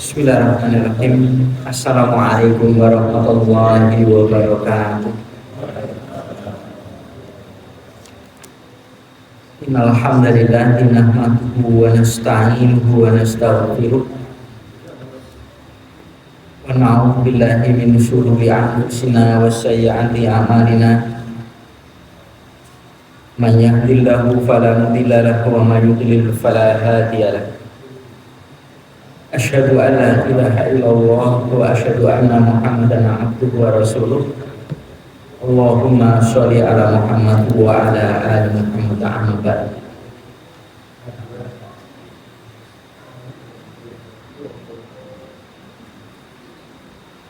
Bismillahirrahmanirrahim. Assalamualaikum warahmatullahi wabarakatuh. Innal hamdalillah nahmaduhu wa nasta'inuhu wa nastaghfiruh wa na'udzu billahi min shururi anfusina wa sayyiati a'malina. Man yahdihillahu fala mudilla lahu wa man yudlil fala hadiya lahu. Asyhadu an la ilaha illallah wa asyhadu anna Muhammadan abduhu wa rasuluh. Allahumma sholli ala Muhammad wa ala ali Muhammad amma ba'd.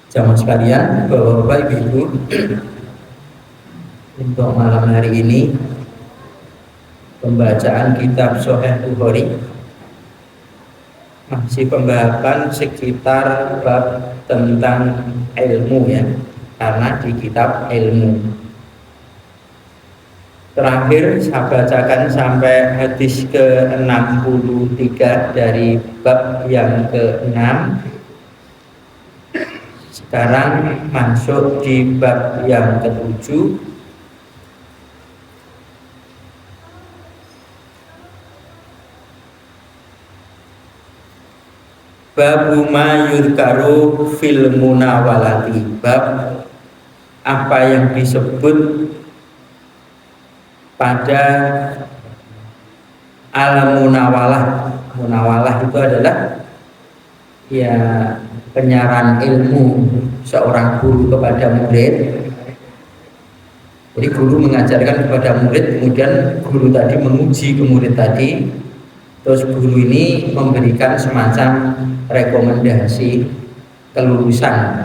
Jamaah sekalian, Bapak-bapak, Ibu-ibu, untuk malam hari ini pembacaan kitab Sahih Bukhari masih pembahasan sekitar bab tentang ilmu ya, karena di kitab ilmu terakhir saya bacakan sampai hadis ke-63 dari bab yang ke-6. Sekarang masuk di bab yang ke-7. Babu ma yudkaru fil munawalati, bab apa yang disebut pada al munawalah. Munawalah itu adalah ya penyaran ilmu seorang guru kepada murid. Jadi guru mengajarkan kepada murid, kemudian guru tadi menguji ke murid tadi, terus guru ini memberikan semacam rekomendasi kelulusan.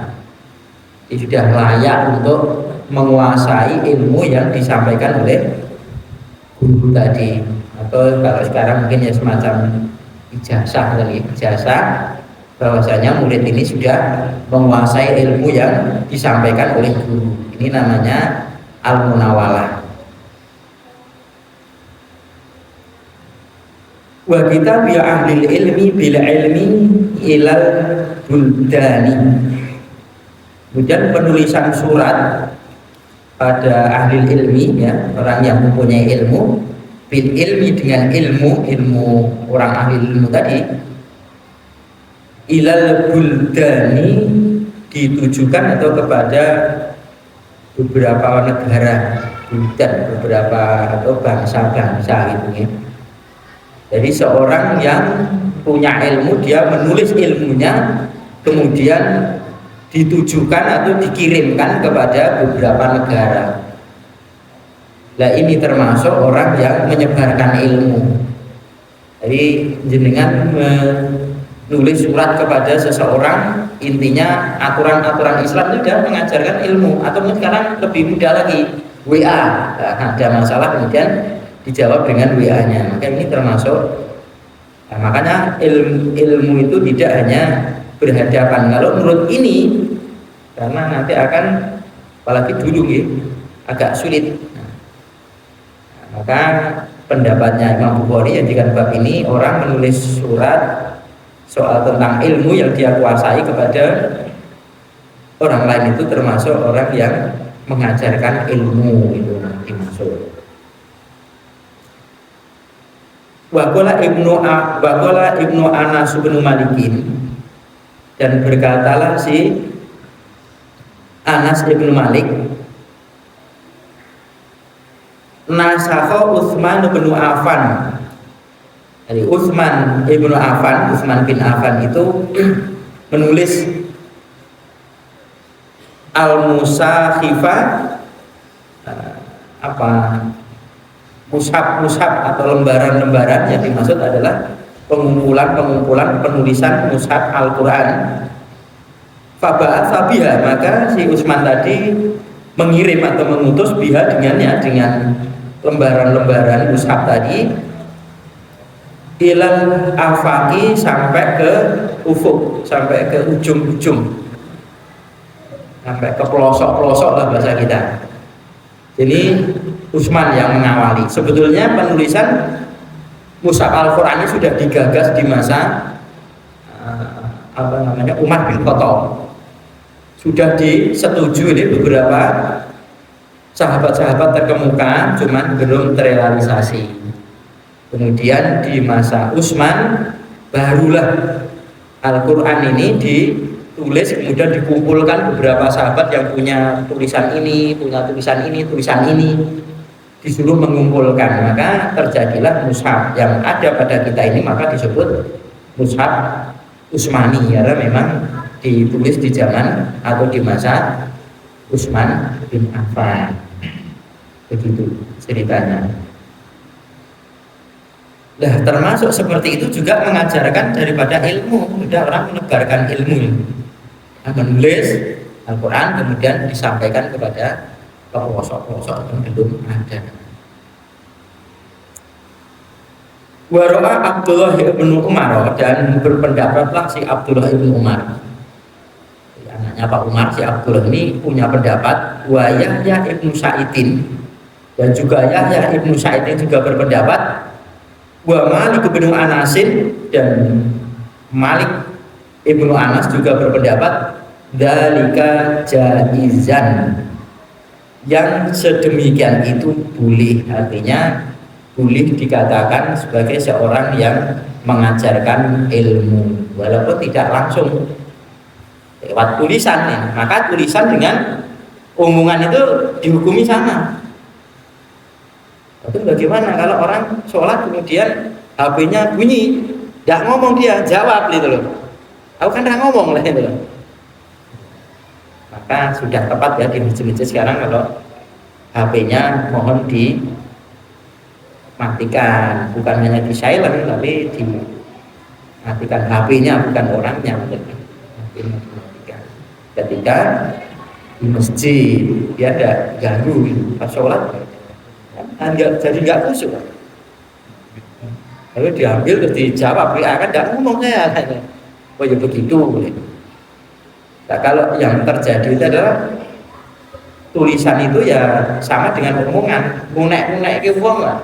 Dia sudah layak untuk menguasai ilmu yang disampaikan oleh guru tadi, atau kalau sekarang mungkin ya semacam ijazah kali, ijazah bahwasanya murid ini sudah menguasai ilmu yang disampaikan oleh guru. Ini namanya al-munawalah. Wa kitab ya ahli ilmi bil ilmi ilal buldani. Kemudian penulisan surat pada ahli ilmi ya, orang yang mempunyai ilmu, bil ilmi dengan ilmu orang ahli ilmu tadi, ilal buldani ditujukan atau kepada beberapa negara, buldan, beberapa atau bangsa-bangsa gitu ya. Jadi seorang yang punya ilmu, dia menulis ilmunya, kemudian ditujukan atau dikirimkan kepada beberapa negara. Nah ini termasuk orang yang menyebarkan ilmu. Jadi jenengan menulis surat kepada seseorang, intinya aturan-aturan Islam itu sudah mengajarkan ilmu. Atau sekarang lebih mudah lagi, WA, ada masalah kemudian dijawab dengan WA-nya. Maka ini termasuk, nah, makanya ilmu itu tidak hanya berhadapan. Kalau menurut ini, karena nanti akan, apalagi dulu ya, agak sulit. Nah, maka pendapatnya Imam Bukhari yang jika bab ini orang menulis surat soal tentang ilmu yang dia kuasai kepada orang lain itu termasuk orang yang mengajarkan ilmu, itu nanti masuk. Waqala ibnu Anas bin Malikin, dan berkatalah si Anas bin Malik, nasakha Utsman bin Affan. Jadi Utsman bin Affan itu menulis al-musakhifah, mushaf atau lembaran-lembaran yang dimaksud adalah pengumpulan penulisan mushaf Al-Quran. Faba'atsa biha, maka si Utsman tadi mengirim atau mengutus biha dengan lembaran-lembaran mushaf tadi ilal afaqi, sampai ke ufuk, sampai ke ujung-ujung, sampai ke pelosok-pelosok lah bahasa kita. Jadi Utsman yang mengawali. Sebetulnya penulisan mushaf Al-Quran ini sudah digagas di masa Umar bin Khattab. Sudah disetujui ini beberapa sahabat-sahabat terkemuka, cuman belum terrealisasi. Kemudian di masa Utsman barulah Al-Quran ini ditulis, kemudian dikumpulkan beberapa sahabat yang punya tulisan ini, tulisan ini, disuruh mengumpulkan, maka terjadilah mushaf yang ada pada kita ini, maka disebut mushaf Utsmani, karena memang ditulis di zaman atau di masa Utsman bin Affan. Begitu ceritanya. Nah, termasuk seperti itu juga mengajarkan daripada ilmu. Sudah orang menebarkan ilmu, menulis Al-Quran kemudian disampaikan kepada pelosok-pelosok yang belum ada. Waro'a Abdullah bin Umar, dan berpendapatlah si Abdullah bin Umar, anaknya Pak Umar. Si Abdullah ini punya pendapat. Wa Yahya ibnu Sa'idin, dan juga Yahya ibnu Sa'idin juga berpendapat. Wa Malik bin Anasin, dan Malik ibnu Anas juga berpendapat. Dzalika jaizan, yang sedemikian itu boleh, artinya boleh dikatakan sebagai seorang yang mengajarkan ilmu walaupun tidak langsung lewat tulisan ya. Maka tulisan dengan omongan itu dihukumi sama. Tapi bagaimana kalau orang sholat kemudian HP-nya bunyi, tidak ngomong, dia jawab gitu loh. Aku kan tidak ngomong lah itu loh. Maka sudah tepat ya di masjid-masjid sekarang kalau HP-nya mohon dimatikan, bukan hanya di silent tapi dimatikan HP-nya, bukan orangnya. Dimatikan. Ketika di masjid dia ada ganggu pas sholat, jadi nggak khusyuk. Lalu diambil terus dijawab, akan tidak ngomong saya. Oh ya begitu. Nah, kalau yang terjadi itu adalah tulisan itu ya sama dengan omongan, munek-munek ke wong lah.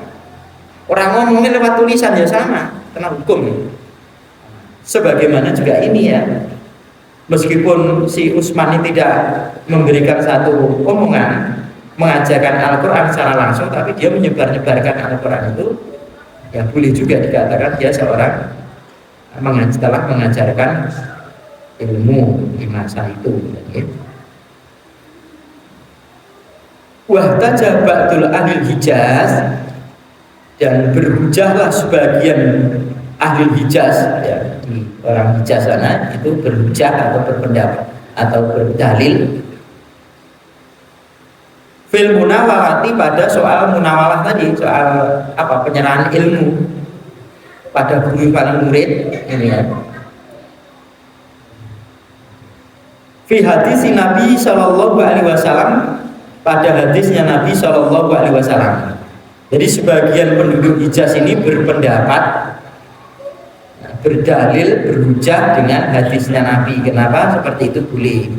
Orang ngomongnya lewat tulisan ya sama, kena hukum. Sebagaimana juga ini ya, meskipun si Utsman ini tidak memberikan satu omongan, mengajarkan Al-Quran secara langsung, tapi dia menyebar-nyebarkan Al-Quran itu, ya boleh juga dikatakan dia seorang telah mengajarkan ilmu di masa itu. Wahtaja ba'dul ahli Hijaz, dan berhujahlah sebagian ahli Hijaz ya, orang Hijaz sana itu berhujah atau berpendapat atau berdalil fil munawalati, pada soal munawalah tadi, soal apa, penyerahan ilmu pada guru pada murid ini ya. Fi hadis Nabi Shallallahu Alaihi Wasallam, pada hadisnya Nabi Shallallahu Alaihi Wasallam. Jadi sebagian penduduk Hijaz ini berpendapat, berdalil, berhujah dengan hadisnya Nabi. Kenapa seperti itu boleh?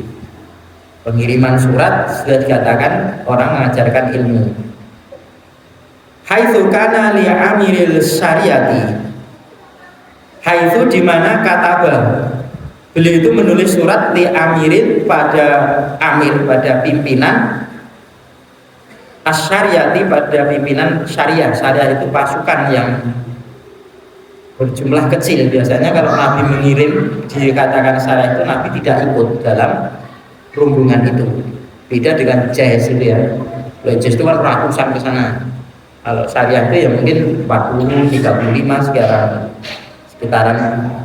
Pengiriman surat sudah dikatakan orang mengajarkan ilmu. Haitsu kana li amiril syariati, haitsu di mana kataba, beliau itu menulis surat li amirin, pada amir, pada pimpinan asyariati, pada pimpinan syariah. Syariah itu pasukan yang berjumlah kecil. Biasanya kalau Nabi mengirim dikatakan syariah itu Nabi tidak ikut dalam rombongan itu. Beda dengan jais itu ya. Jais itu kan ratusan ke sana. Kalau syariah itu ya mungkin 40, 35 sekitaran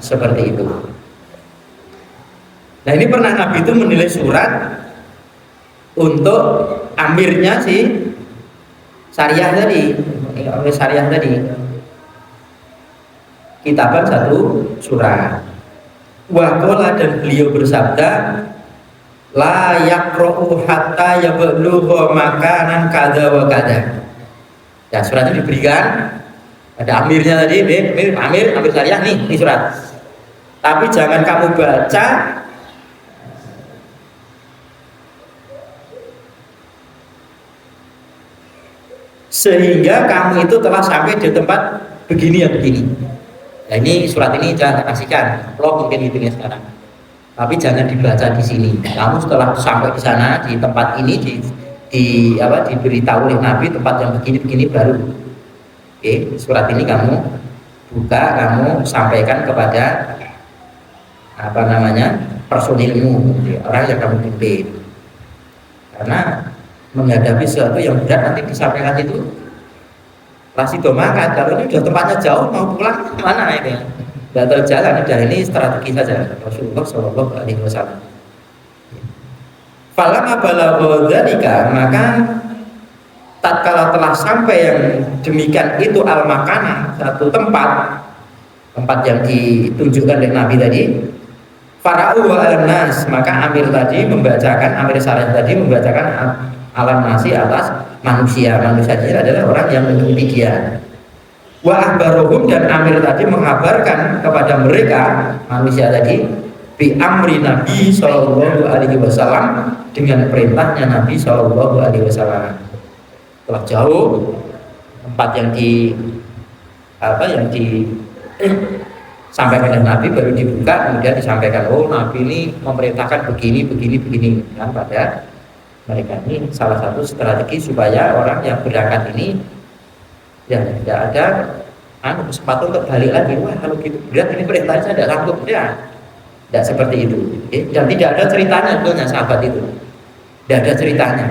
seperti itu. Nah ini pernah Nabi itu menulis surat untuk amirnya si syariah tadi, oleh syariah tadi, kitaban satu surat. Waqala, dan beliau bersabda, la yaqra'u hatta yablugha makanan kadza wa kadza. Ya, surat itu diberikan ada amirnya tadi, amir syariah nih, ini surat. Tapi jangan kamu baca sehingga kamu itu telah sampai di tempat begini ya begini. Nah ini surat ini saya kasihkan, vlog mungkin gitu ya sekarang. tapi jangan dibaca di sini. Kamu setelah sampai di sana di tempat ini diberitahu oleh Nabi tempat yang begini-begini baru. Oke, surat ini kamu buka, kamu sampaikan kepada personilmu, orang yang kamu pimpin. Karena menghadapi sesuatu yang berat nanti disampaikan itu pasti domakan. Kalau ini sudah tempatnya jauh mau pulang mana ini? Tidak terjalan, udah ini strategi saja Rasulullah Shallallahu Alaihi Wasallam. Falamma balagha dzalika, maka tatkala telah sampai yang demikian itu al-makanan, satu tempat yang ditunjukkan oleh Nabi tadi, fara'u al-nas, maka Amir Syarih tadi membacakan alam nasi atas manusia ini adalah orang yang mengikuti dia. Wa ahbarohum, dan Amir tadi mengabarkan kepada mereka manusia tadi bi amri Nabi Shallallahu Alaihi Wasallam, dengan perintahnya Nabi Shallallahu Alaihi Wasallam. Telah jauh tempat yang sampaikan oleh Nabi baru dibuka, kemudian disampaikan, oh Nabi ini memerintahkan begini kan. Pada mereka ini salah satu strategi supaya orang yang berangkat ini ya tidak ada kesempatan untuk balik lagi. Wah, kalau gitu berat ini perintahnya saya tidak sanggup. Ya, tidak seperti itu. Dan tidak ada ceritanya sebetulnya sahabat itu. Tidak ada ceritanya.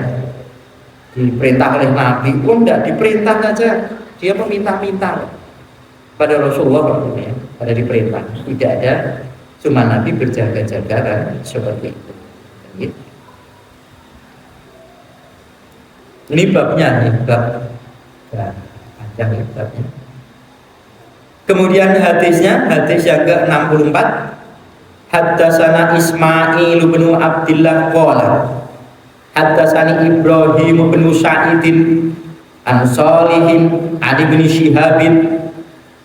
Diperintah oleh Nabi pun tidak diperintah saja, dia meminta-minta pada Rasulullah waktunya, pada diperintah. Tidak ada, cuma Nabi berjaga-jaga kan, seperti itu. Ini babnya, bab panjang ya babnya. Kemudian hadis yang ke-64, haddatsana Ismail bin Abdullah qala haddatsani Ibrahim bin Sa'idin an Shalihin an ibn Shihabin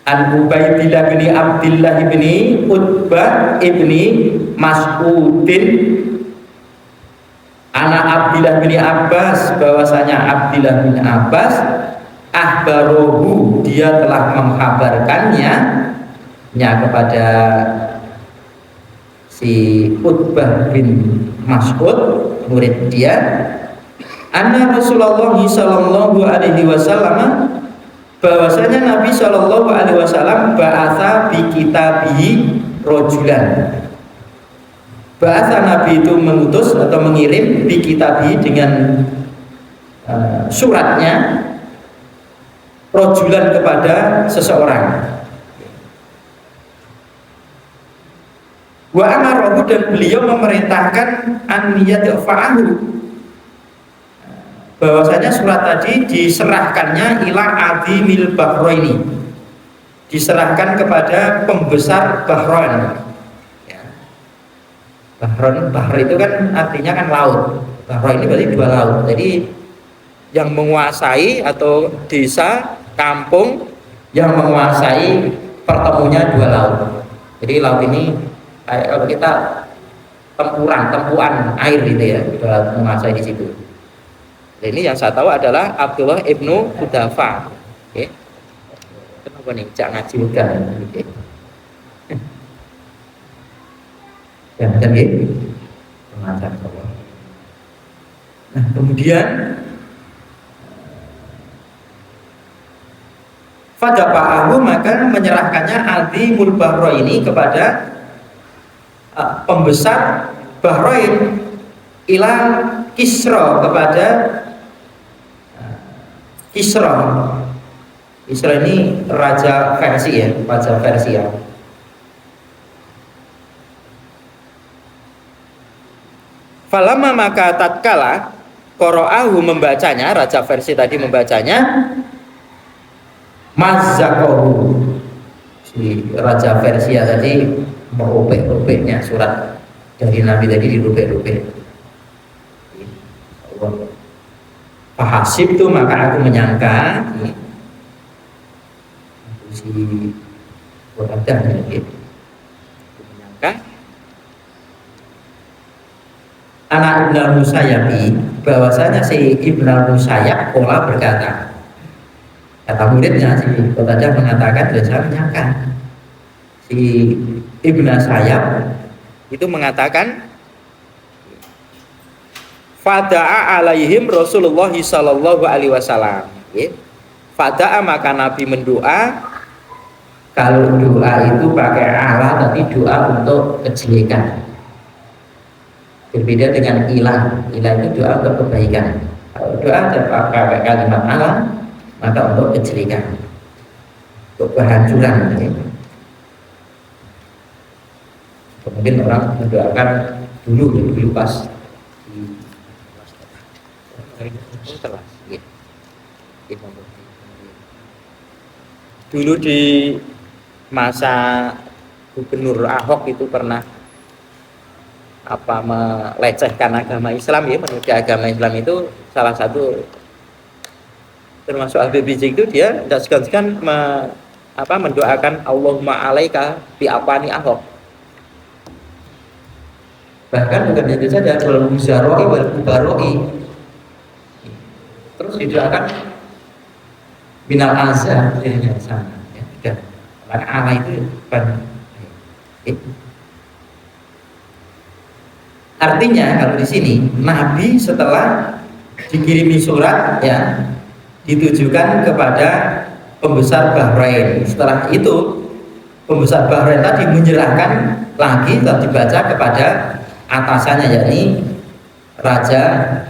an Ubaidillah bin Abdullah bin Utbah bin Mas'udin anak Abdullah bin Abbas, bahwasanya Abdullah bin Abbas ahbarohu, dia telah mengkabarkannya kepada si Utbah bin Mas'ud, murid dia, anna Rasulullah Sallallahu Alaihi Wasallam, bahwasanya Nabi Sallallahu Alaihi Wasallam ba'atha bi kitabihi rojulan. Bahasa Nabi itu mengutus atau mengirim bi kitabihi dengan suratnya rojulan kepada seseorang. Wa amarahu, dan beliau memerintahkan an yadfa'ahu, bahwasanya surat tadi diserahkannya ila adhimil bahraini, diserahkan kepada pembesar Bahrain. Bahr itu kan artinya kan laut. Bahrain ini berarti dua laut. Jadi yang menguasai atau desa, kampung yang menguasai pertemunya dua laut. Jadi laut ini kalau kita tempuan air gitu ya, kita menguasai di situ. Ini yang saya tahu adalah Abdullah ibnu Hudafa. Oke. Kenapa nih? Jangan ngaji udah. Oke. Dan gitu. Pengajar Allah. Nah, kemudian fadafa'ahu, maka menyerahkannya Azimul Bahraini kepada pembesar Bahrain, ila Kisra, kepada Kisra. Kisra ini raja Persia, raja Persia. Falamma, maka tatkala qara'ahu, membacanya, raja Persia tadi membacanya, mazzaqahu, si raja Persia tadi merobek-robeknya surat dari Nabi tadi, dirobek-robek. Fahasib tuh, maka aku menyangka si Quradah gitu. Menyangka anak Ibnu Musayyabi, bahwasanya si Ibnu Musayyab pola berkata, kata muridnya si Quradah mengatakan, dan saya menyangka si Ibnu Sayyab itu mengatakan fada'a alaihim Rasulullah sallallahu alaihi wasallam. Fada'a maka Nabi mendoa. Kalau doa itu pakai ala, tapi doa untuk kejelekan. Berbeda dengan ilah. Ilah itu doa untuk kebaikan. Kalau doa pakai kalimat ala, maka untuk kejelekan, untuk kehancuran. Kemudian orang mendoakan dulu pas dulu di masa Gubernur Ahok itu pernah melecehkan agama Islam, ya, menuding agama Islam itu salah satu termasuk Habib Rizik itu dia tidak segan-segan mendoakan Allahumma alaika bi apani Ahok. Bahkan bukan itu saja, wal muzaroi wal kubaroi, terus didoakan minal azab ya sana, ya tidak. Karena Allah itu bukan. Artinya kalau di sini Nabi setelah dikirimi surat, ya, ditujukan kepada pembesar Bahrain. Setelah itu pembesar Bahrain tadi menyerahkan lagi dan dibaca kepada atasannya, yakni Raja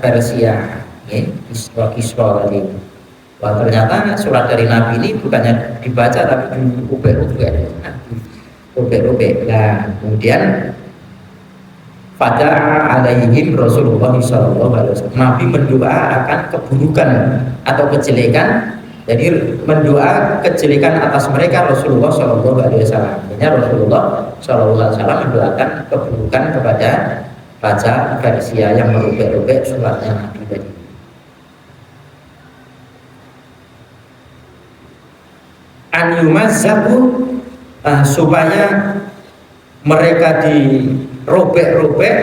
Persia, Kisra tadi. Wah, ternyata surat dari Nabi ini bukannya dibaca tapi diubek-ubek. Nah, kemudian pada alaihim Rasulullah SAW, Nabi mendoa akan keburukan atau kejelekan. Jadi mendoa kejelekan atas mereka Rasulullah SAW. Artinya Rasulullah SAW mendoakan keburukan kepada Raja Persia yang merubek-rubek suratnya Nabi tadi. Anyumazzabu, supaya mereka dirobek-robek,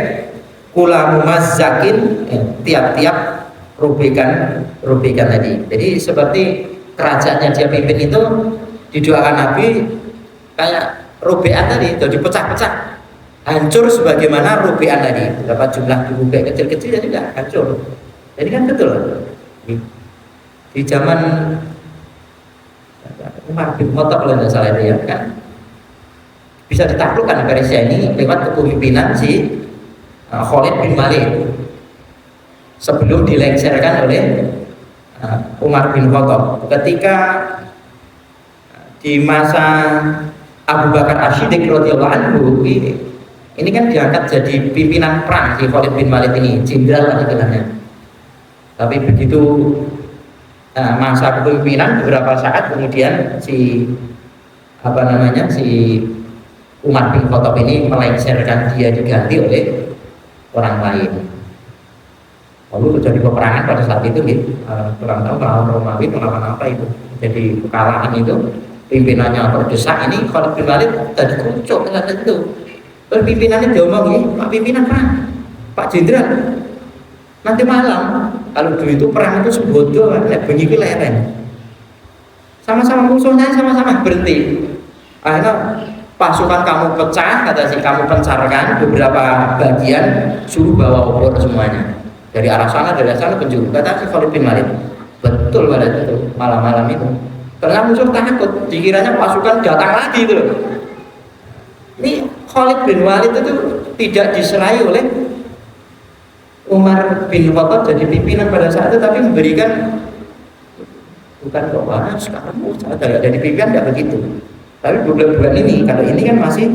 kula mumazzakin, tiap-tiap robekan tadi. Jadi seperti kerajaannya dia pimpin itu didoakan Nabi kayak robekan tadi, jadi pecah-pecah, hancur sebagaimana robekan tadi. Berapa jumlah dirobek kecil-kecil ya tidak hancur. Jadi kan betul di zaman Umar bin Khattab kalau tidak salah itu, ya kan, bisa ditaklukkan Persia ini lewat kepemimpinan si Khalid bin Walid sebelum dilengsarkan oleh Umar bin Khattab. Ketika di masa Abu Bakar As-Siddiq radhiyallahu anhu, ini kan diangkat jadi pimpinan perang si Khalid bin Walid ini, jenderal lah istilahnya. Tapi begitu masa kepemimpinan beberapa saat kemudian si Umar bin Khattab ini melengsarkan dia, diganti oleh orang lain. Lalu terjadi peperangan pada saat itu, kurang tahu melawan Romawi melawan apa itu. Jadi kekalahan itu, pimpinannya terdesak, ini Khalid bin Walid tadi kucuk saat itu. Terus pimpinannya diomongin, Pak pimpinan perang, Pak Jenderal, nanti malam kalau dulu itu perang itu sebodoh, bengi itu lereng, sama-sama musuhnya sama-sama berhenti. Akhirnya pasukan kamu pecah, kata si kamu pencarkan beberapa bagian, suruh bawa obor semuanya dari arah sana penjuru, kata si Khalid bin Walid. Betul pada itu malam-malam itu, karena musuh takut, dikiranya pasukan datang lagi itu loh. Ini Khalid bin Walid itu tidak diserai oleh Umar bin Khattab jadi pimpinan pada saat itu, tapi memberikan bukan kok sekarang ada jadi pimpinan, tidak begitu. Tapi bulan-bulan ini, kalau ini kan masih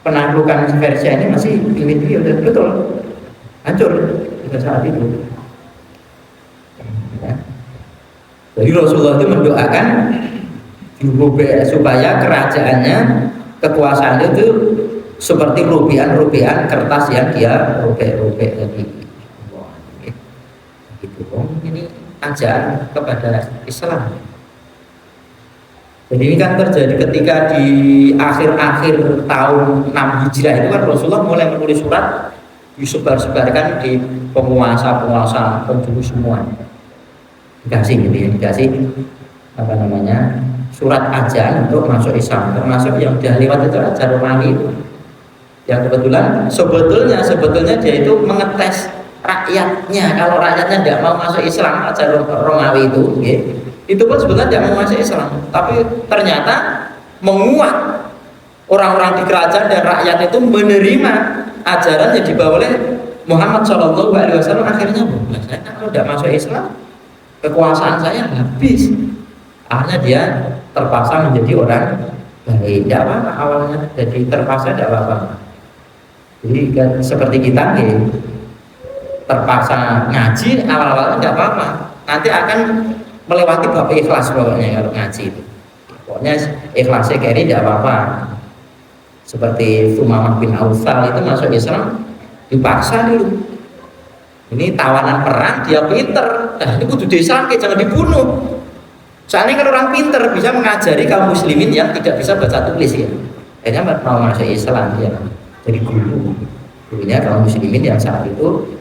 penaklukan Persia ini masih ini udah betul hancur pada saat itu. Ya. Jadi Rasulullah itu mendoakan supaya kerajaannya, kekuasaan itu seperti rupiah kertas yang dia robek-robek tadi. Gitu. Ini ajaran kepada Islam. Jadi ini kan terjadi ketika di akhir-akhir tahun 6 Hijriah itu kan Rasulullah mulai menulis surat, disebar-sebarkan di penguasa penjuru semua. Dikasih surat ajaran untuk masuk Islam, termasuk yang sudah lewat itu Raja Romawi itu. yang kebetulan sebetulnya dia itu mengetes rakyatnya. Kalau rakyatnya tidak mau masuk Islam ajaran Romawi itu, ya, itu pun sebetulnya tidak mau masuk Islam, tapi ternyata menguat orang-orang di kerajaan dan rakyat itu menerima ajaran yang dibawa oleh Muhammad Shallallahu Alaihi Wasallam. Akhirnya, saya kalau tidak masuk Islam, kekuasaan saya habis. Akhirnya dia terpaksa menjadi orang baik. Tidak apa-apa awalnya, jadi terpaksa tidak apa-apa. Jadi kan, seperti kita nih, terpaksa ngaji awal-awalnya tidak apa-apa. Nanti akan melewati bab ikhlas pokoknya kalau ngaji itu. Pokoknya ikhlasnya kiri tidak apa-apa. Seperti Thumamah bin Aufal itu masuk Islam dipaksa dulu. Ini tawanan perang, dia pinter. Nah, ini kudu disangke, jangan dibunuh. Soalnya kan orang pinter bisa mengajari kaum muslimin yang tidak bisa baca tulis ya. Akhirnya mau masuk Islam dia jadi gurunya kaum muslimin yang saat itu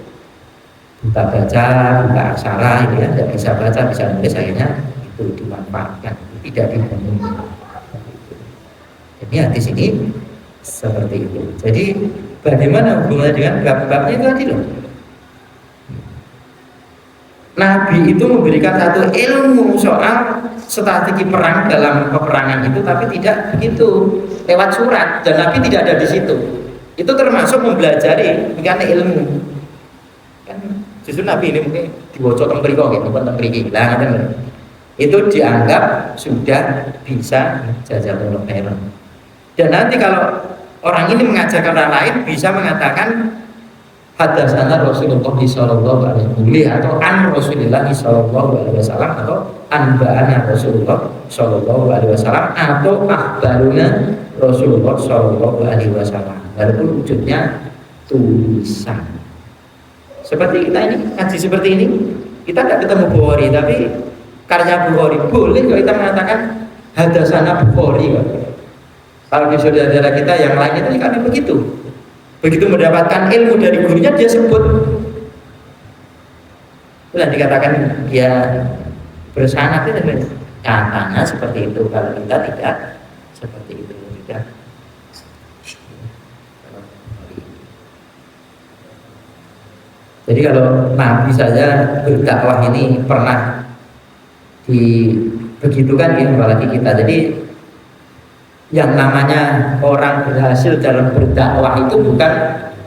buta baca, buta aksara, ya, tidak bisa baca, bisa nulis, akhirnya itu dimanfaatkan, tidak dibunuh. Jadi hadis ini seperti itu. Jadi bagaimana hubungannya dengan bab-babnya itu tadi loh. Nabi itu memberikan satu ilmu soal strategi perang dalam peperangan itu, tapi tidak begitu lewat surat, dan Nabi tidak ada di situ. Itu termasuk mempelajari karena ilmu. Kan justru Nabi ini mungkin diwocok teng mriko nggih, teng mriki. Lah ngoten. Itu dianggap sudah bisa jajal ilmu. Dan nanti kalau orang ini mengajarkan orang lain bisa mengatakan hadatsana Rasulullah sallallahu alaihi wasallam atau an Rasulillah sallallahu alaihi wasallam atau anba'ana Rasulullah sallallahu alaihi wasallam atau akhbaruna Rasulullah sallallahu alaihi wasallam. Walaupun wujudnya tulisan. Seperti kita ini ngaji seperti ini, kita tidak ketemu Bukhari tapi karya Bukhari. Boleh kalau kita mengatakan hadatsana Bukhari. Kalau di saudara kita yang lain itu kan begitu. Begitu mendapatkan ilmu dari gurunya dia sebut. Itulah dikatakan dia bersanad itu katanya seperti itu. Kalau kita tidak seperti itu tidak. Jadi kalau Nabi saja berdakwah ini pernah dibegitukan ya, apalagi kita. Jadi yang namanya orang berhasil dalam berdakwah itu bukan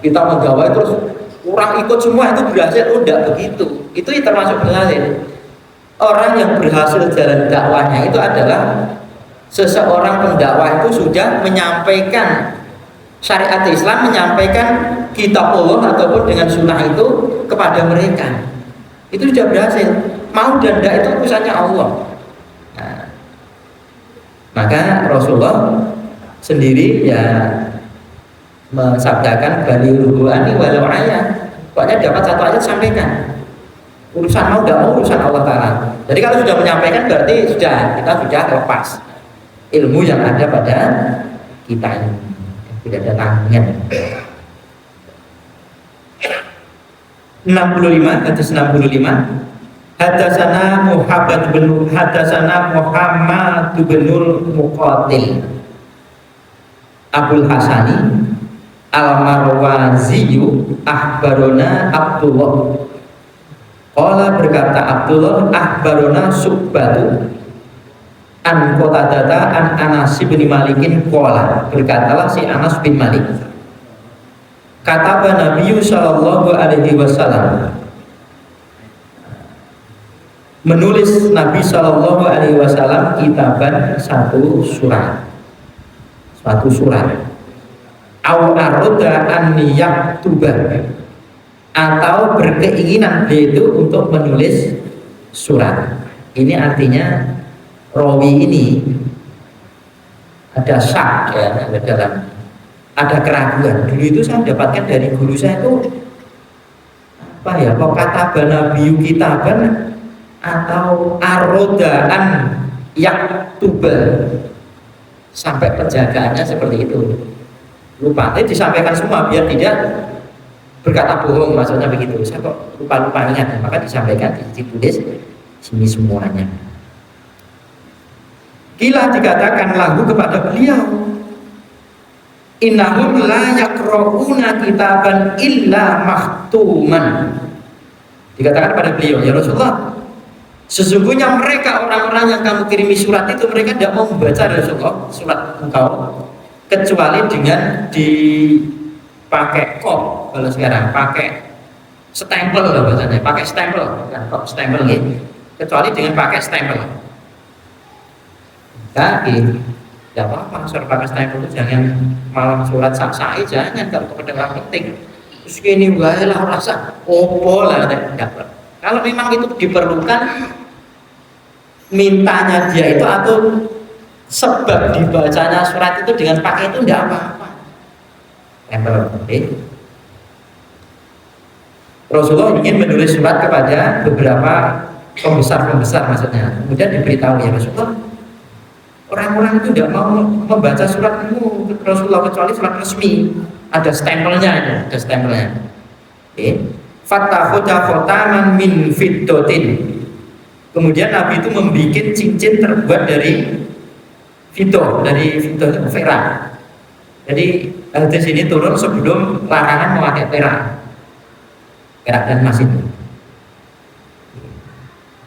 kita menggawa terus orang ikut semua itu berhasil, tidak begitu. Itu termasuk berhasil. Orang yang berhasil dalam dakwahnya itu adalah seseorang pendakwah itu sudah menyampaikan syariat Islam, menyampaikan kitab Allah ataupun dengan sunnah itu kepada mereka. Itu sudah berhasil. Mau dan tidak itu urusannya Allah. Nah, maka Rasulullah sendiri ya mensabdakan balighul ani walau ayat. Pokoknya dapat satu ayat sampaikan. Urusan mau tidak mau urusan Allah Ta'ala. Jadi kalau sudah menyampaikan berarti kita sudah lepas ilmu yang ada pada kita ini. Tidak ada tanggungan. 65 hadis 65. Hadatsana Muhammad bin Muqatil Abul Hasani Al-Marwazi akhbarona Abdullah. Qala berkata Abdullah akhbarona Subbatu an Qatadata an Anas bin Malikin qala berkatalah si Anas bin Malik kata Nabi sallallahu alaihi wasallam, menulis Nabi sallallahu alaihi wasallam kitaban suatu surat au aroda an yaktuba atau berkeinginan dia itu untuk menulis surat. Ini artinya rawi ini ada syak ya dalam ada keraguan. Dulu itu saya dapatkan dari guru saya itu apa ya, kok kata Nabi kitaban atau arodaan yaktuba, sampai penjagaannya seperti itu. Lupa, ini disampaikan semua biar tidak berkata bohong, maksudnya begitu. Saya kok lupa ingat, maka disampaikan ditulis sini semuanya. Kila dikatakan lagu kepada beliau, innahum la yaqra'una kitaban illa mahtuman. Dikatakan pada beliau, ya Rasulullah, sesungguhnya mereka orang-orang yang kamu kirimi surat itu, mereka tidak mau membaca Rasulullah surat engkau kecuali dengan dipakai kop. Kalau sekarang pakai stempel lah bahasanya, pakai stempel, kan kop stempel gitu. Kecuali dengan pakai stempel. Tapi ya apa-apa, surat pakai stempel itu jangan malam surat sak-sai, jangan kalau kepada orang penting. Terus gini wae lah rasa opo lah dapat. Kalau memang itu diperlukan, mintanya dia itu atau sebab dibacanya surat itu dengan pakai itu tidak apa-apa. Rasulullah ingin menulis surat kepada beberapa pembesar-pembesar maksudnya. Kemudian diberitahu, ya Rasulullah, orang-orang itu tidak mau membaca suratmu Rasulullah kecuali surat resmi, ada stempelnya itu, ada stempelnya. Fattakhudha khotaman min fiddatin. Kemudian Nabi itu membuat cincin terbuat dari fiddah, dari fiddah itu perak. Jadi hadis ini turun sebelum larangan memakai perak dan emas itu.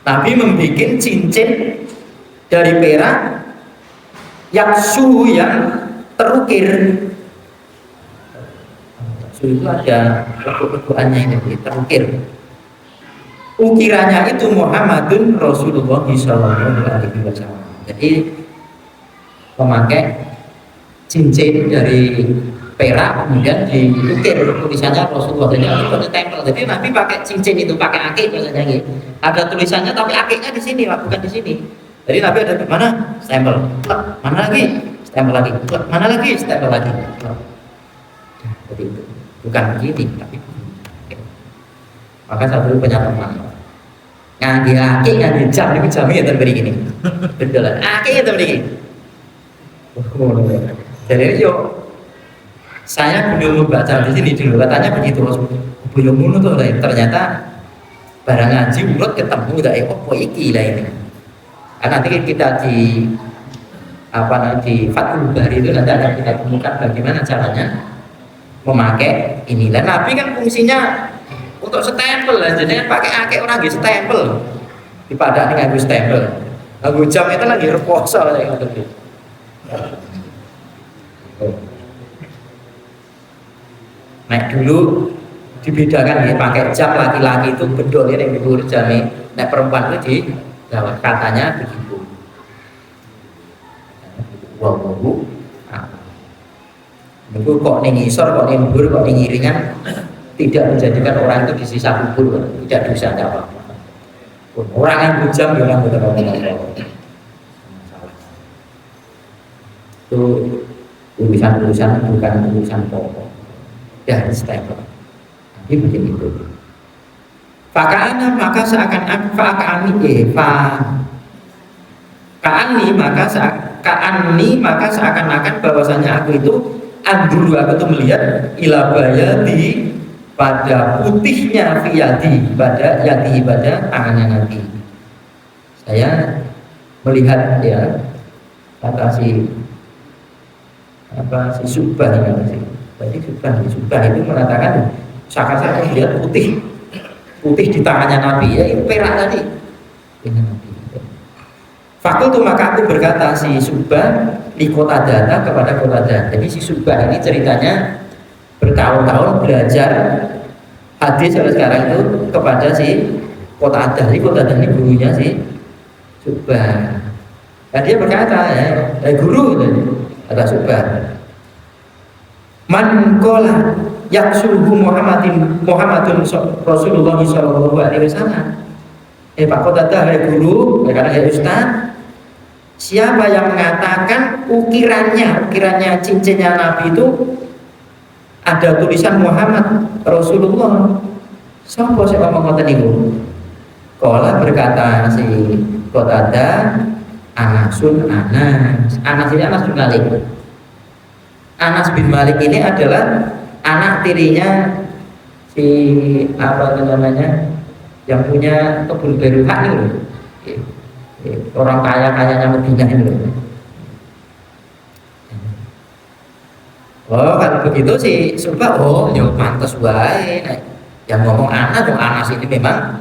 Nabi membuat cincin dari perak yaksu yang terukir. Yaksu itu ada bentukannya ini, terukir. Ukirannya itu Muhammadun Rasulullah SAW. Jadi memakai cincin dari perak kemudian diukir tulisannya Rasulullah. Jadi itu tempel. Jadi Nabi pakai cincin itu, pakai akik biasanya gitu. Ada tulisannya tapi akiknya di sini, bukan di sini. Jadi Nabi ada mana? Stempel. Mana lagi? Stempel lagi. Mana lagi? Stempel lagi. Jadi itu bukan begini, tapi maka satu penyataan ngangge akik ngangge jam itu jamnya terberi gini. Betul lah. Akiknya terberi gini. Jadi yo saya belum membaca di sini dulu, katanya begitu belum mulu tuh, ternyata barang ngaji urut ketemu dari opo iki lah ini. Nanti kita di di Fathul Bari itu nanti akan kita temukan bagaimana caranya memakai inilah. Nabi kan fungsinya untuk stempel lah, jadi pakai akik orang gitu stempel di padang dengan stempel. Lagu jam itu lagi reposo lah yang ada. Nah dulu dibedakan ya, pakai jam laki-laki itu bedol yang diburu jamnya, nah perempuan itu di Jawa katanya begitu. Wow, itu kok nih ngisor, kok nih mbur, kok nih ngiringan, tidak menjadikan orang itu di sisa kubur, tidak dosa apa-apa. Orang yang bujam ya orang betul itu urusan-urusan bukan urusan pokok dan stempel. Tapi begitu. Fakana maka seakan maka seakan-akan bahwasanya aku itu anduru, aku tuh melihat ilabaya di pada putihnya fiyadi pada yadi pada tangannya Nabi. Saya melihat ya kata si Subah ini, jadi Subah itu mengatakan saya melihat putih di tangannya Nabi, ya itu perak tadi. Fakultu maka aku berkata si Subah di kota data kepada kota data. Jadi si Subah ini ceritanya bertahun-tahun belajar hadis sampai sekarang itu kepada si kota data. Jadi kota data ini gurunya si Subah. Dan dia berkata ya, guru kata Subah. Man qala yaksuhu Muhammadun Rasulullah sallallahu alaihi wasallam. Pak Qatadah, hai guru, karena hai ustaz, siapa yang mengatakan ukirannya cincinnya Nabi itu ada tulisan Muhammad Rasulullah? Siapa sih ngomong ngoten niku? Kala berkata si Qatadah, Anas ini Anas bin Malik. Anas bin Malik ini adalah anak tirinya si yang punya kebun beruhan itu, orang kayanya Madinah itu. Oh kalau begitu sih coba ya pantas wae. Nah, yang ngomong anak dong Anas ini memang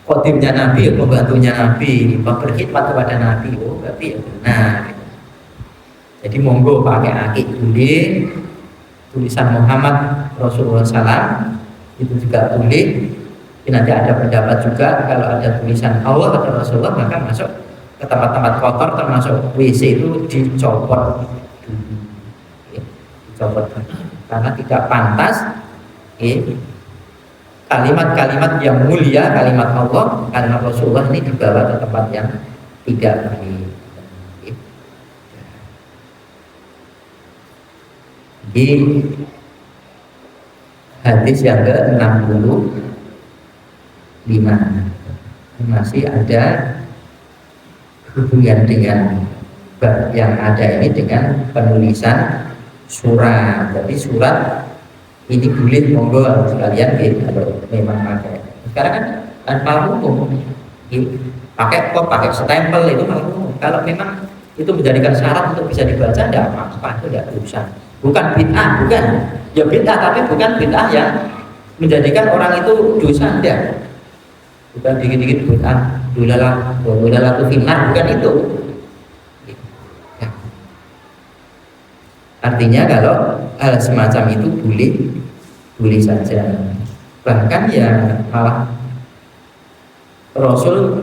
khotimnya Nabi, pembantunya Nabi, berkhidmat kepada Nabi. Oh berarti ya benar. Jadi monggo pakai akik boleh, tulisan Muhammad Rasulullah SAW itu juga boleh. Tapi nanti ada pendapat juga kalau ada tulisan Allah atau Rasulullah maka masuk ke tempat-tempat kotor termasuk WC itu dicopot dulu, ya, dicopot dulu. Karena tidak pantas kalimat-kalimat yang mulia, kalimat Allah, kalimat Rasulullah ini dibawa ke tempat yang tidak baik. Di hadis yang ke-65 masih ada hubungan dengan bab yang ada ini dengan penulisan surat. Jadi surat ini boleh monggo sekalian kalau memang pakai. Sekarang kan tanpa hukum pakai kop, pakai stempel itu malu. Kalau memang itu menjadikan syarat untuk bisa dibaca, tidak apa-apa, itu tidak urusan. Bukan bid'ah, bukan. Ya bid'ah, tapi bukan bid'ah yang menjadikan orang itu dosa, tidak. Bukan dikit-dikit bid'ah, dulalah tu finnar, bukan itu. Ya. Artinya kalau hal semacam itu boleh saja. Bahkan ya malah Rasul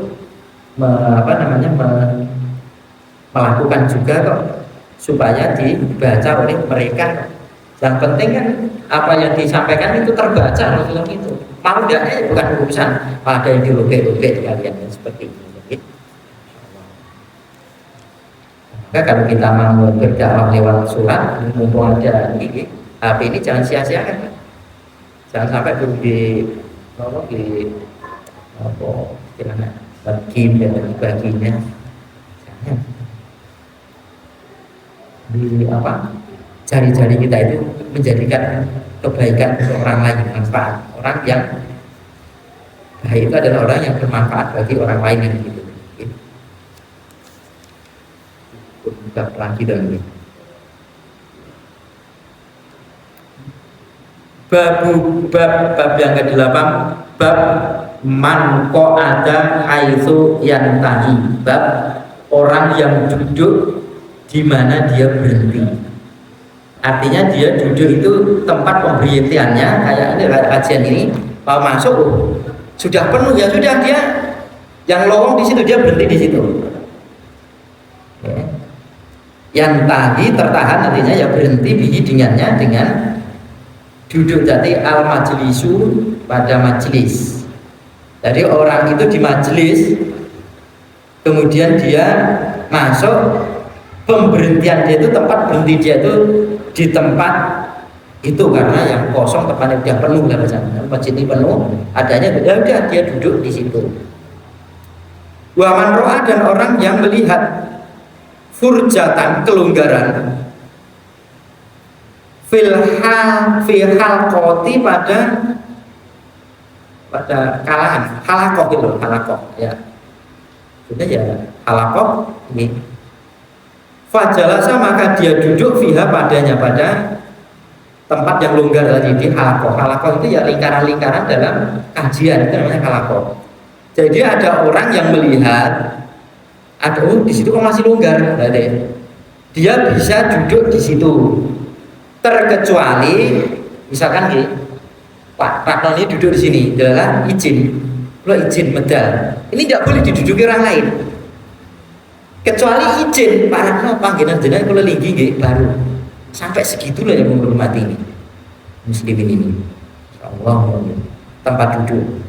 melakukan juga kok supaya dibaca oleh mereka. Yang penting kan apa yang disampaikan itu terbaca Rasulullah itu. Mau tidak bukan urusan ada yang dirobek-robek kalian seperti ini. Maka kalau kita mau berdakwah lewat surat, mumpung ada ini HP ini jangan sia-siakan. Jangan sampai di game dan sebagainya. Jangan. Di jari-jari kita itu menjadikan kebaikan untuk orang lain, manfaat. Orang yang baik itu adalah orang yang bermanfaat bagi orang lain yang gitu. Bab lagi dong ini. Bab yang ke-8, bab man qa'ada haitsu yantahi, bab orang yang duduk di mana dia berhenti. Artinya dia duduk itu tempat pemberhentiannya, kayak ini kajian ini mau masuk sudah penuh ya sudah, dia yang lowong di situ dia berhenti di situ. Ya. Yang tadi tertahan artinya ya berhenti bihi dengannya dengan duduk. Jadi al majlisu pada majlis. Jadi orang itu di majlis kemudian dia masuk, pemberhentian dia itu tempat berhenti dia itu di tempat itu karena yang kosong tempatnya sudah penuh lah misalnya masjid ini penuh adanya ya udah dia duduk di situ. Wa man ro'a, dan orang yang melihat furjatan kelonggaran fil halqati pada kalangan halakoh itu halakoh ya sudah ya halakoh ini fajalasa, maka dia duduk fiha padanya, pada tempat yang longgar tadi di halakoh. Halakoh itu ya lingkaran-lingkaran dalam kajian, itu namanya halakoh. Jadi ada orang yang melihat aduh di situ kok masih longgar, dia bisa duduk di situ, terkecuali misalkan nih Pak Rakno ini duduk di sini adalah izin medal, ini tidak boleh diduduki orang lain kecuali izin Pak Rakno panggilan jenengan kalau linggi baru sampai segitulah yang menghormati ini muslimin ini insyaallah tempat duduk.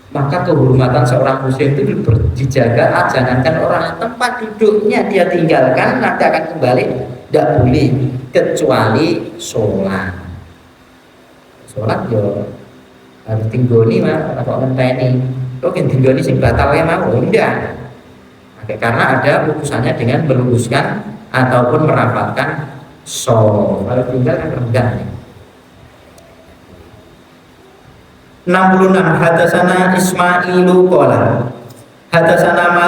Maka kehormatan seorang muslim itu dijaga, jangankan orang tempat duduknya dia tinggalkan nanti akan kembali, tidak boleh kecuali sholat ya harus tinggoni mah atau menteni kok tinggoni sing batal ya mau enggak. Karena ada urusannya dengan meluruskan ataupun merapatkan sholat. Kalau tinggal kan rendah. 66 hadasana Ismailu qala hadasana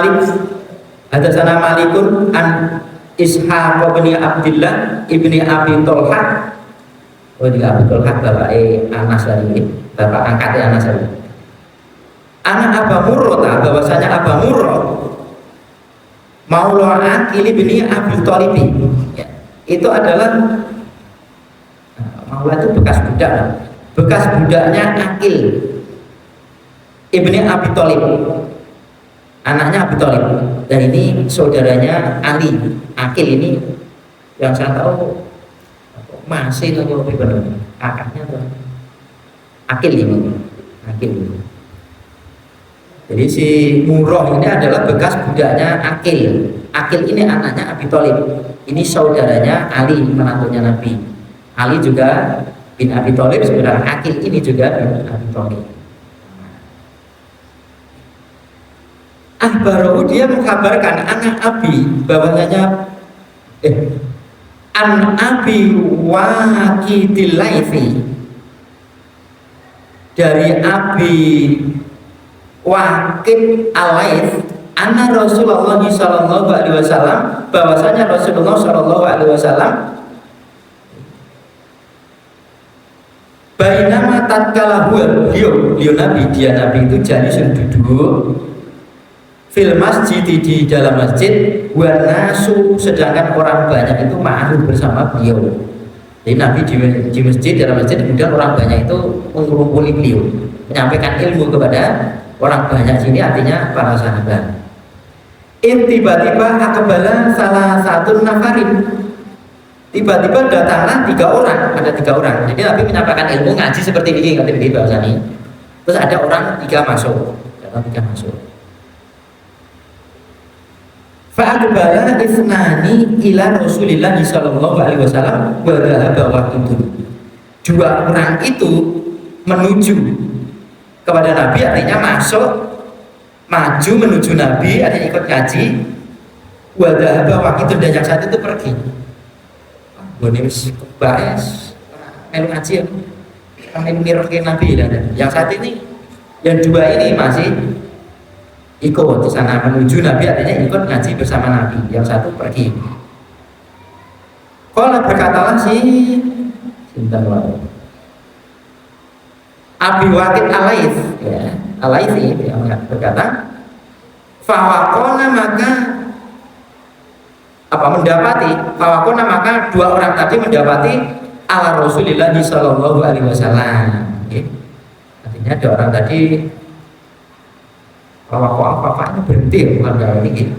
Malikun an Ishaq bin Abdullah ibni Abi Tolha. Oh, di Abi Tolha bapak Anas tadi, bapak angkatnya Anas tadi. Anak Abu Murrah, bahwasanya Abu Murrah Maula Aqil bin Abi Thalib. Ya, itu adalah Maula itu bekas budaknya Aqil ibni Abi Thalib, anaknya Abi Thalib. Dan ini saudaranya Ali. Aqil ini yang saya tahu masih atau lebih benar kakaknya tuh Aqil ini. Aqil ini. Jadi si Murrah ini adalah bekas budaknya Aqil. Aqil ini anaknya Abi Thalib. Ini saudaranya Ali, menantunya Nabi. Ali juga bin Abi Thalib, saudara Aqil ini juga bin Abi Thalib. Ahbarahu, dia mengkabarkan anak Abi bahwasanya an Abi Waqidil Laitsi, dari Abi Waqid Al-Laits, anna Rasulullah sallallahu alaihi wasallam, bahwasanya Rasulullah sallallahu alaihi wasallam bainama tatkala beliau Nabi, dia Nabi itu jadi duduk fil masjid, di dalam masjid, wanasu, sedangkan orang banyak itu ma'ahu, bersama beliau. Jadi Nabi di masjid, dalam masjid, kemudian orang banyak itu mengumpuli beliau, menyampaikan ilmu kepada orang banyak. Sini artinya para sahabat. Tiba-tiba akbala salah satu nafarin, tiba-tiba datanglah 3 orang, ada 3 orang. Jadi Nabi menyampaikan ilmu, ngaji seperti ini, kata ini bahasanya. Terus ada orang 3 masuk, datang 3 masuk. Fa'aqbala isnani ila Rasulillah sallallahu alaihi wasallam wa dhahaba waqtu. 2 orang itu menuju kepada Nabi, artinya masuk, maju menuju Nabi, artinya ikut ngaji. Wa dhahaba waqtu, dan yang satu itu pergi. Bone wis kebaes melu ngaji ya. Kami mirke Nabi dan yang satu ini, yang 2 ini masih ikut di sana menuju Nabi, artinya ikut ngaji bersama Nabi. Yang satu pergi. Kalau berkatalah si Sinten wae Abi Waqid Al-Laits, ya, Al-Laits yang berkata, fawaqona, maka mendapati, fawaqona, maka 2 orang tadi mendapati ala Rasulillah sallallahu alaihi wasallam. Artinya 2 orang tadi Waqafanya berhenti, bukan dalam ini.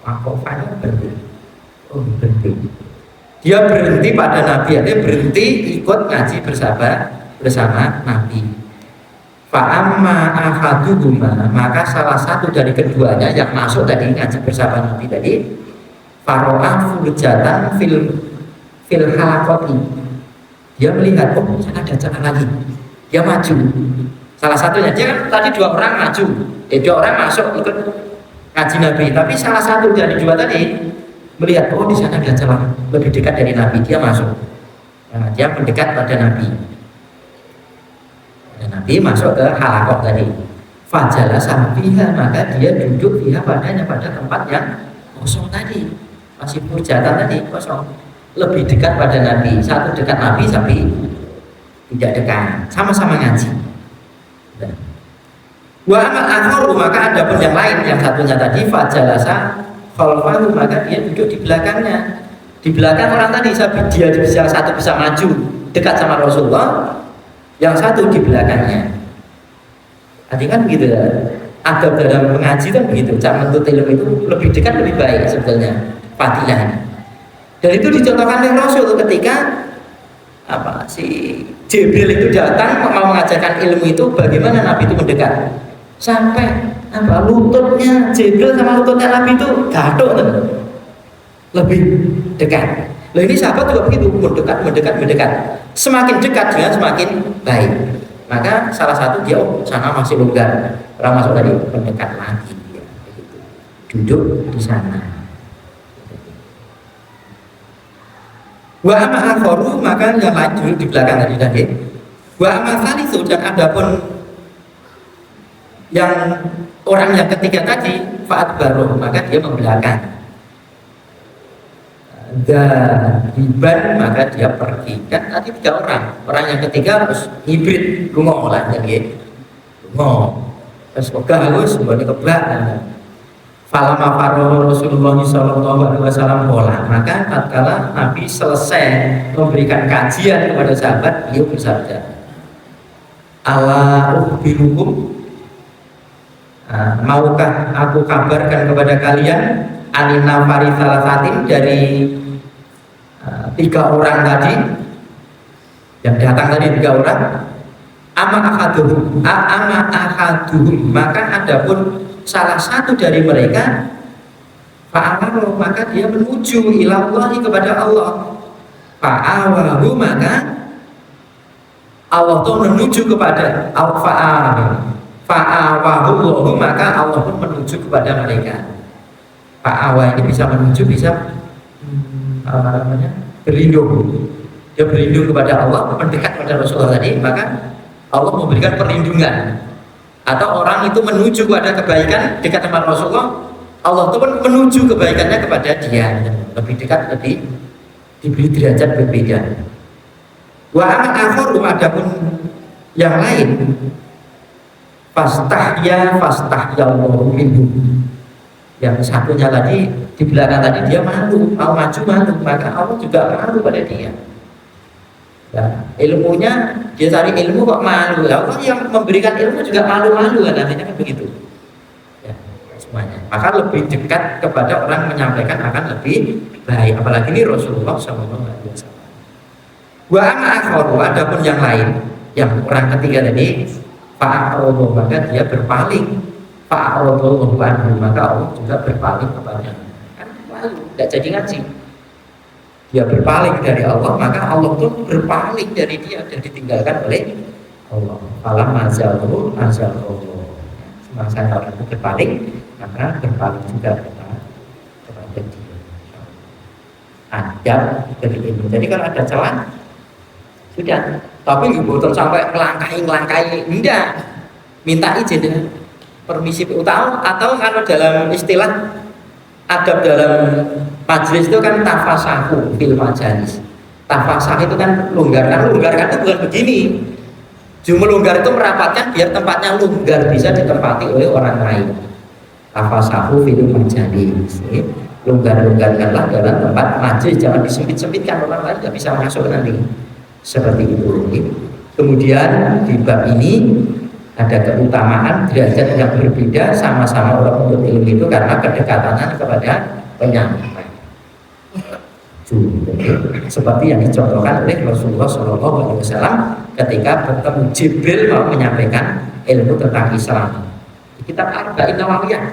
Waqafanya berhenti. Oh, berhenti. Dia berhenti pada Nabi, dia berhenti ikut ngaji bersama Nabi. Fa'amma ahaduhuma, maka salah satu dari keduanya yang masuk tadi ngaji bersama Nabi tadi, faro'a furjatan fil halaqati. Dia melihat, oh, sana ada cara lagi. Dia maju. Salah satunya, dia kan tadi 2 orang maju, 2 orang masuk ikut ngaji Nabi, tapi salah satu dari 2 tadi melihat, oh, di sana ada celah lebih dekat dari Nabi, dia masuk. Nah, dia mendekat pada Nabi. Dan Nabi masuk ke halaqah tadi. Fajalasa fiha, maka dia duduk fiha padanya, pada tempat yang kosong tadi, masih purjatan tadi kosong, lebih dekat pada Nabi. Satu dekat Nabi, tapi tidak dekat, sama-sama ngaji. Wa amal akharu, maka ada pun yang lain, yang satunya tadi fajalasa khalfahu, maka dia duduk di belakangnya, di belakang orang tadi. Dia bisa, satu bisa maju dekat sama Rasulullah, yang satu di belakangnya. Artinya kan begitu ya, adab dalam mengaji kan begitu, cara menuntut ilmu itu lebih dekat lebih baik sebetulnya fadilahnya. Dan itu dicontohkan oleh Rasul ketika si Jibril itu datang mau mengajarkan ilmu itu, bagaimana Nabi itu mendekat sampai lututnya Jibril sama lututnya Nabi itu gaduh, lebih dekat. Nah, ini sahabat juga begitu, mendekat. Semakin dekat dengan semakin baik. Maka salah satu dia, oh, sana masih longgar, orang masuk tadi mendekat lagi, ya, duduk di sana. Wa amma akharu, maka yang lain duduk di belakang tadi. Wa amma thalithu, dan adapun yang orang yang ketiga tadi, fa'at baru, maka dia membelakang. Dahiban, maka dia pergi. Kan tadi 3 orang. Orang yang ketiga harus hibrid, lungo lah jadi. Lungo. Terus harus semuanya kebak. Falama faroh Rasulullah Sallallahu Alaihi Wasallam pola. Maka tatkala Nabi selesai memberikan kajian kepada sahabat, beliau bersabda, "Ala ukhbirukum, maukah aku kabarkan kepada kalian anina farisalasatin dari 3 orang tadi yang datang tadi 3 orang, ama ahaduhum, maka adapun salah satu dari mereka fa'awahu, maka dia menuju ilallahi, kepada Allah. Fa'awahu, maka Allah itu menuju kepada fa'awahu, maka Allah pun menuju kepada mereka. Fa'awa ini bisa menuju, bisa apa namanya, berlindung. Dia berlindung kepada Allah, mendekat kepada Rasulullah tadi, maka Allah memberikan perlindungan. Atau orang itu menuju kepada kebaikan dekat dengan Rasulullah, Allah itu pun menuju kebaikannya kepada dia, lebih dekat, lebih diberi derajat berbeda. Wa amat akhir, adapun yang lain, fastahya Allahu minhu, yang satunya tadi di belakang tadi dia malu, mau maju malu, maka Allah juga malu pada dia. Ya, ilmunya dia cari ilmu kok malu, ya Allah yang memberikan ilmu juga malu-malu, kan artinya kan begitu ya, semuanya. Maka lebih dekat kepada orang menyampaikan akan lebih baik, apalagi ini Rasulullah SAW. Wa amma akharu, adapun yang lain, yang orang ketiga tadi, fa'arodo, maka dia berpaling. Fa'arodo anhu, maka Allah juga berpaling kepadanya. Kan malu, tidak jadi ngaji. Dia berpaling dari Allah, maka Allah pun berpaling dari dia dan ditinggalkan oleh Allah. Falam mazalu Allah. Semasa orang itu berpaling, maka berpaling juga kepada dia. Adab dari ilmu. Jadi kalau ada celah, sudah. Tapi bukan sampai ngelangkai, enggak. Minta izin, permisi utama, atau kalau dalam istilah adab dalam majelis itu kan tafasahu fil majalis. Tafasah itu kan longgarkan itu bukan begini. Cuma longgar itu merapatkan biar tempatnya longgar, bisa ditempati oleh orang lain. Tafasahu fil majalis. Longgar-longgarkanlah dalam tempat majelis, jangan disempit-sempitkan, orang lain tidak bisa masuk nanti. Seperti itu. Kemudian di bab ini ada keutamaan derajat yang berbeda, sama-sama orang untuk ilmu itu karena kedekatannya kepada penyampaian. Seperti yang dicontohkan oleh Rasulullah SAW ketika bertemu Jibril mau menyampaikan ilmu tentang Islam. Di kitab Arba'in Nawawiyah,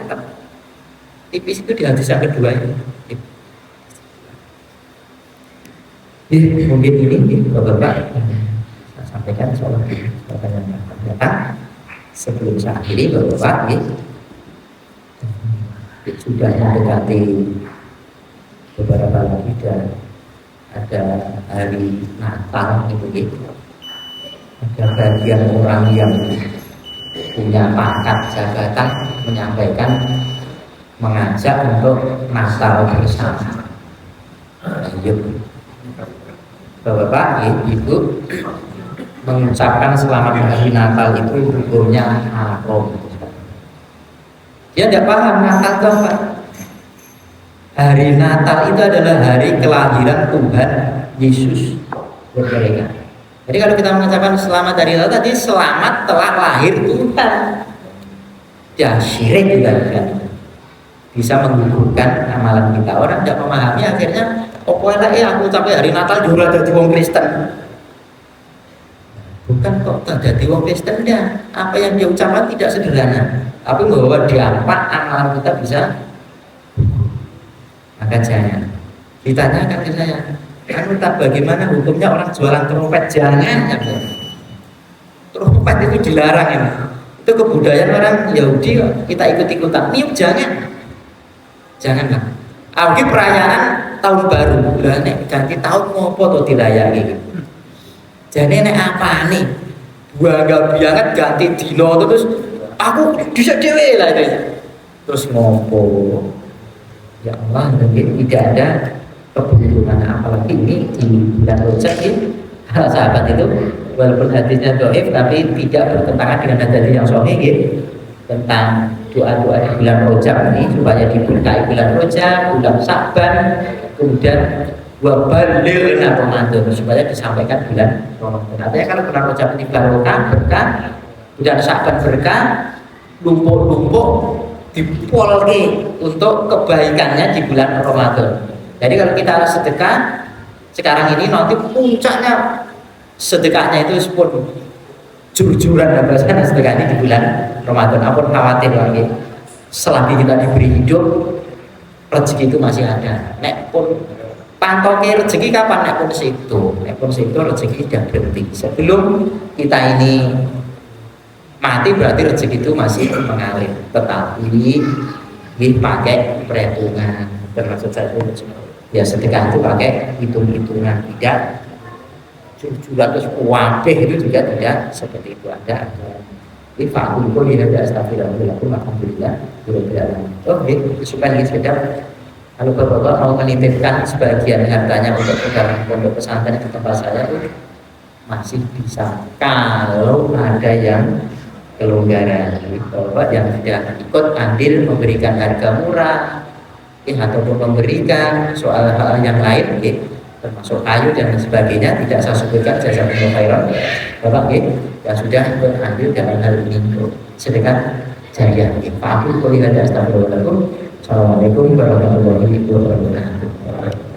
tipis itu di hadis yang kedua ini. Mungkin ini Bapak saya sampaikan soal pertanyaan yang akan datang. Sebelum saat ini Bapak sudah mendekati beberapa lagi dan ada hari Natal gitu. Ada bagian orang yang punya pangkat jabatan menyampaikan, mengajak untuk Natal bersama. Bapak, Ibu, mengucapkan selamat hari Natal itu hukumnya haram. Dia tidak paham Natal itu apa. Hari Natal itu adalah hari kelahiran Tuhan Yesus buat mereka. Jadi kalau kita mengucapkan selamat hari Natal tadi, selamat telah lahir Tuhan. Ya syirik juga kan. Bisa menggugurkan amalan kita. Orang tidak memahami, akhirnya aku ucapkan hari Natal juga jadi wong Kristen. Bukan kok jadi wong Kristen dah. Apa yang dia ucapkan tidak sederhana, tapi bahwa dampak amalan kita bisa. Maka jangan ditanyakan ke saya, tak bagaimana hukumnya orang jualan trompet? Jangan. Trompet itu dilarang ini. Itu kebudayaan orang Yahudi, kita ikut-ikutan. Ini janganlah. Apalagi perayaan tahun baru, ganti tahun ngopo atau dilayani. Jadi ini apa nih? Gua gak banget ganti dino terus aku bisa dewe lah itu. Terus ngopo? Ya Allah, mungkin tidak ada keberuntungan, apalagi ini di bulan Rajab ini sahabat itu walaupun hadisnya dhaif tapi tidak bertentangan dengan hadis yang sahih gitu, tentang doa-doa di bulan Rajab ini supaya diberkahi bulan Rajab, bulan Sa'ban, kemudian wabalighna Ramadan supaya disampaikan bulan Ramadan. Artinya kalau bulan Rajab ini berkah, bulan Sa'ban berkah, lumpuk-lumpuk dipolke untuk kebaikannya di bulan Ramadan. Jadi kalau kita sedekah sekarang ini, nanti puncaknya sedekahnya itu pun jur-juran dan bahasanya sedekah ini di bulan Ramadan. Ampun khawatir lagi, selagi kita diberi hidup rezeki itu masih ada. Nek pun pantoknya rezeki kapan? Nek pun situ rezeki sudah berhenti. Sebelum kita ini mati berarti rezeki itu masih mengalir, tetapi dipakai perhitungan. Termasuk saya ya sedekah itu pakai hitung-hitungan, tidak jujur terus wabeh itu juga tidak seperti itu. Ada ini fakul pun tidak ada astagfirullahaladzim, alhamdulillah oke, supaya ini sekedar kalau bapak mau menitipkan sebagian hartanya untuk pegangan pondok pesantren di tempat saya itu masih bisa kalau ada yang kelonggaran. Bapak yang sudah ikut andil memberikan harga murah ataupun memberikan soal hal yang lain termasuk kayu dan sebagainya, tidak saya sebutkan jasa khairan Bapak yang sudah ikut andil dalam hal ini sedekah jariah. Pak Abu, Assalamualaikum warahmatullahi wabarakatuh.